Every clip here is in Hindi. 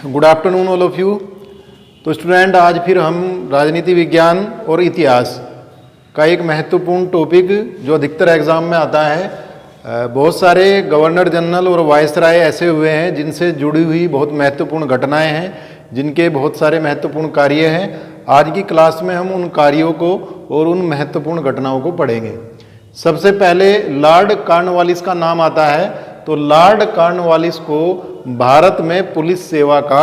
Good afternoon all of you. तो स्टूडेंट, आज फिर हम राजनीति विज्ञान और इतिहास का एक महत्वपूर्ण टॉपिक जो अधिकतर एग्जाम में आता है। बहुत सारे गवर्नर जनरल और वायसराय ऐसे हुए हैं जिनसे जुड़ी हुई बहुत महत्वपूर्ण घटनाएं हैं, जिनके बहुत सारे महत्वपूर्ण कार्य हैं। आज की क्लास में हम उन कार्यों को और उन महत्वपूर्ण घटनाओं को पढ़ेंगे। सबसे पहले लॉर्ड कॉर्नवालिस का नाम आता है। तो लॉर्ड कॉर्नवालिस को भारत में पुलिस सेवा का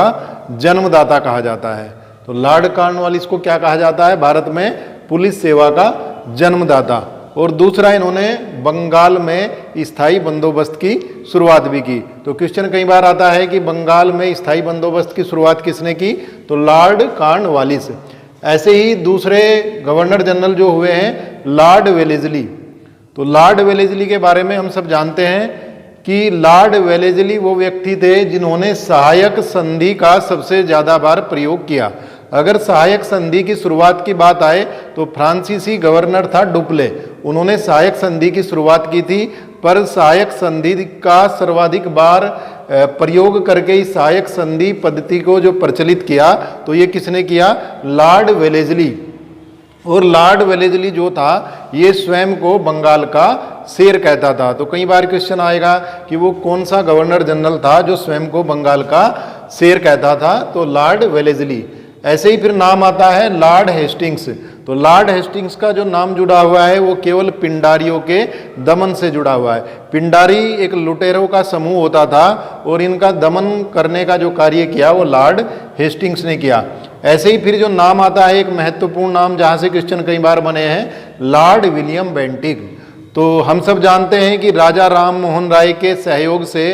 जन्मदाता कहा जाता है। तो लॉर्ड कॉर्नवालिस को क्या कहा जाता है? भारत में पुलिस सेवा का जन्मदाता। और दूसरा, इन्होंने बंगाल में स्थायी बंदोबस्त की शुरुआत भी की। तो क्वेश्चन कई बार आता है कि बंगाल में स्थायी बंदोबस्त की शुरुआत किसने की? तो लॉर्ड कॉर्नवालिस। ऐसे ही दूसरे गवर्नर जनरल जो हुए हैं लॉर्ड वेलेस्ली। तो लॉर्ड वेलेस्ली के बारे में हम सब जानते हैं कि लॉर्ड वेलेस्ली वो व्यक्ति थे जिन्होंने सहायक संधि का सबसे ज़्यादा बार प्रयोग किया। अगर सहायक संधि की शुरुआत की बात आए तो फ्रांसीसी गवर्नर था डुप्ले, उन्होंने सहायक संधि की शुरुआत की थी। पर सहायक संधि का सर्वाधिक बार प्रयोग करके इस सहायक संधि पद्धति को जो प्रचलित किया तो ये किसने किया? Lord Wellesley. और लॉर्ड वेलेस्ली जो था ये स्वयं को बंगाल का शेर कहता था। तो कई बार क्वेश्चन आएगा कि वो कौन सा गवर्नर जनरल था जो स्वयं को बंगाल का शेर कहता था? तो लॉर्ड वेलेस्ली। ऐसे ही फिर नाम आता है लॉर्ड हेस्टिंग्स। तो लॉर्ड हेस्टिंग्स का जो नाम जुड़ा हुआ है वो केवल पिंडारियों के दमन से जुड़ा हुआ है। पिंडारी एक लुटेरों का समूह होता था और इनका दमन करने का जो कार्य किया वो लॉर्ड हेस्टिंग्स ने किया। ऐसे ही फिर जो नाम आता है, एक महत्वपूर्ण नाम जहाँ से क्वेश्चन कई बार बने हैं, लॉर्ड विलियम बेंटिक। तो हम सब जानते हैं कि राजा राम मोहन राय के सहयोग से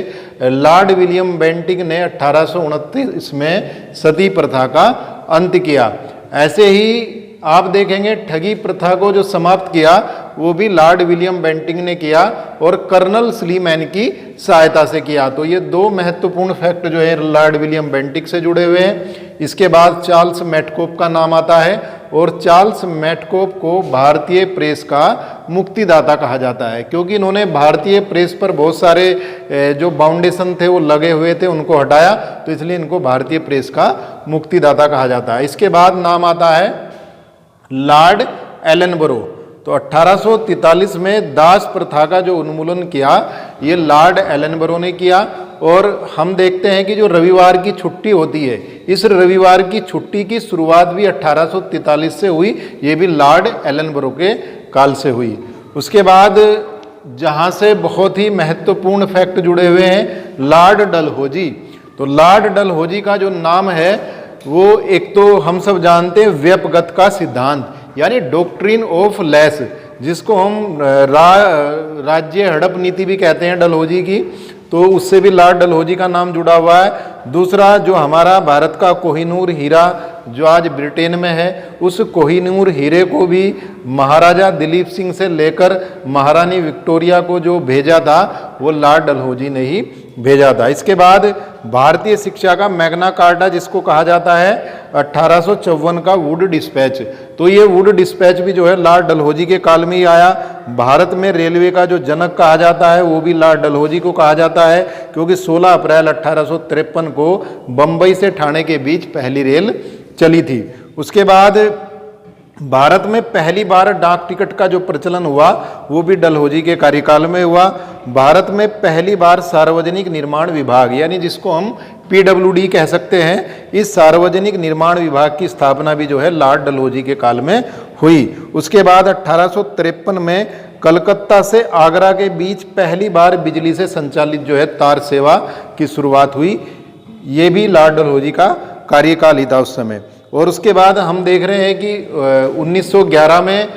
लॉर्ड विलियम बेंटिक ने 1829 में सती प्रथा का अंत किया। ऐसे ही आप देखेंगे ठगी प्रथा को जो समाप्त किया वो भी लॉर्ड विलियम बेंटिक ने किया और कर्नल स्लीमैन की सहायता से किया। तो ये दो महत्वपूर्ण फैक्ट जो है लॉर्ड विलियम बेंटिक से जुड़े हुए हैं। इसके बाद चार्ल्स मैटकोप का नाम आता है और चार्ल्स मैटकोप को भारतीय प्रेस का मुक्तिदाता कहा जाता है, क्योंकि इन्होंने भारतीय प्रेस पर बहुत सारे जो बाउंडेशन थे वो लगे हुए थे उनको हटाया, तो इसलिए इनको भारतीय प्रेस का मुक्तिदाता कहा जाता है। इसके बाद नाम आता है लॉर्ड एलनबरो। तो 1843 में दास प्रथा का जो उन्मूलन किया ये लॉर्ड एलनबरो ने किया। और हम देखते हैं कि जो रविवार की छुट्टी होती है, इस रविवार की छुट्टी की शुरुआत भी 1843 से हुई, ये भी लॉर्ड एलनबरो के काल से हुई। उसके बाद जहाँ से बहुत ही महत्वपूर्ण फैक्ट जुड़े हुए हैं, लॉर्ड डलहौजी। तो लॉर्ड डलहौजी का जो नाम है वो एक तो हम सब जानते हैं व्यपगत का सिद्धांत यानी डॉक्ट्रिन ऑफ लेस, जिसको हम राज्य हड़प नीति भी कहते हैं डलहौजी की, तो उससे भी लॉर्ड डलहौजी का नाम जुड़ा हुआ है। दूसरा, जो हमारा भारत का कोहिनूर हीरा जो आज ब्रिटेन में है, उस कोहिनूर हीरे को भी महाराजा दिलीप सिंह से लेकर महारानी विक्टोरिया को जो भेजा था वो लॉर्ड डलहौजी ने ही भेजा था। इसके बाद भारतीय शिक्षा का मैग्ना कार्टा जिसको कहा जाता है 1854 का वुड डिस्पैच। तो ये वुड डिस्पैच भी जो है लॉर्ड डलहौजी के काल में ही आया। भारत में रेलवे का जो जनक कहा जाता है वो भी लॉर्ड डलहौजी को कहा जाता है, क्योंकि 16 अप्रैल 1853 को बम्बई से ठाणे के बीच पहली रेल चली थी। उसके बाद भारत में पहली बार डाक टिकट का जो प्रचलन हुआ वो भी डलहौजी के कार्यकाल में हुआ। भारत में पहली बार सार्वजनिक निर्माण विभाग यानी जिसको हम PWD कह सकते हैं, इस सार्वजनिक निर्माण विभाग की स्थापना भी जो है लॉर्ड डलहौजी के काल में हुई। उसके बाद 1853 में कलकत्ता से आगरा के बीच पहली बार बिजली से संचालित जो है तार सेवा की शुरुआत हुई, ये भी लॉर्ड डलहौजी का कार्यकाल ही था उस समय। और उसके बाद हम देख रहे हैं कि 1911 में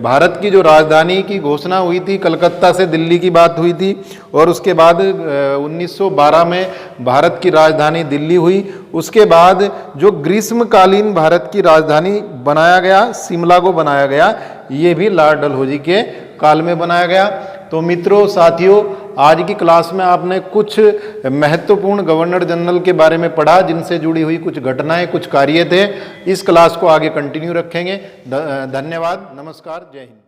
भारत की जो राजधानी की घोषणा हुई थी, कलकत्ता से दिल्ली की बात हुई थी। और उसके बाद 1912 में भारत की राजधानी दिल्ली हुई। उसके बाद जो ग्रीष्मकालीन भारत की राजधानी बनाया गया, शिमला को बनाया गया, ये भी लॉर्ड डलहौजी के काल में बनाया गया। तो मित्रों, साथियों, आज की क्लास में आपने कुछ महत्वपूर्ण गवर्नर जनरल के बारे में पढ़ा जिनसे जुड़ी हुई कुछ घटनाएं, कुछ कार्य थे। इस क्लास को आगे कंटिन्यू रखेंगे। धन्यवाद, नमस्कार, जय हिंद।